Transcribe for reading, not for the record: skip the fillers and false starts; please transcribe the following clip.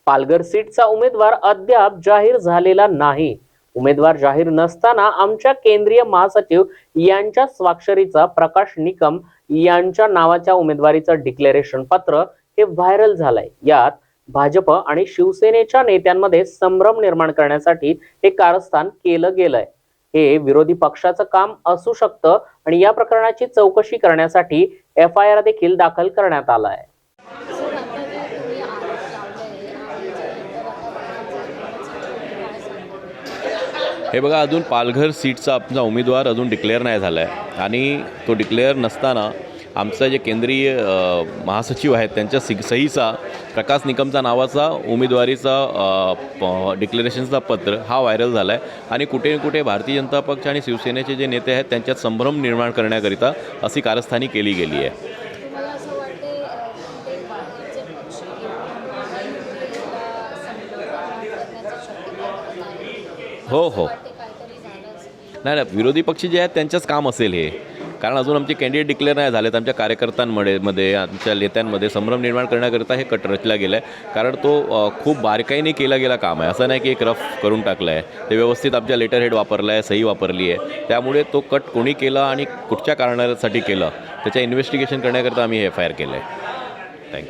पालघर सीटचा उमेदवार अद्याप जाहीर झालेला नाही। उमेदवार जाहीर नसताना आमच्या केंद्रीय महासचिव यांच्या स्वाक्षरीचा प्रकाश निकम यांच्या नावाच्या उमेदवारीचं डिक्लेरेशन पत्र हे व्हायरल झालंय। यात भाजप आणि शिवसेनेच्या नेत्यांमध्ये संभ्रम निर्माण करण्यासाठी हे कारस्थान केलं गेलंय। हे विरोधी पक्षाचं काम असू शकतं आणि या प्रकरणाची चौकशी करण्यासाठी FIR देखील दाखल करण्यात आला आहे। हे बघा, अजून पालघर सीटचा आमचा उमेदवार अजून डिक्लेअर नाही झाला आहे आणि तो डिक्लेअर नसताना आमचा जे केंद्रीय महासचिव आहेत त्यांच्या सहीचा प्रकाश निकमचा नावाचा उमेदवारीचा डिक्लेरेशनचा पत्र हा व्हायरल झाला आहे आणि कुठे ना कुठे भारतीय जनता पक्ष आणि शिवसेनेचे जे नेते आहेत त्यांच्यात संभ्रम निर्माण करण्याकरिता अशी कारस्थानी केली गेली आहे। हो नाही, विरोधी पक्ष जे आहेत त्यांचंच काम असेल हे, कारण अजून आमचे कॅन्डिडेट डिक्लेअर नाही झालेत। आमच्या कार्यकर्त्यांमध्ये आमच्या नेत्यांमध्ये संभ्रम निर्माण करण्याकरिता हे कट रचला गेला आहे, कारण तो खूप बारकाईने केला गेला काम आहे। असं नाही की एक रफ करून टाकलं आहे, ते व्यवस्थित आमच्या लेटर हेड वापरलं आहे, सही वापरली आहे। त्यामुळे तो कट कोणी केला आणि कुठच्या कारणासाठी केलं त्याचं इन्व्हेस्टिगेशन करण्याकरिता आम्ही FIR केलं आहे।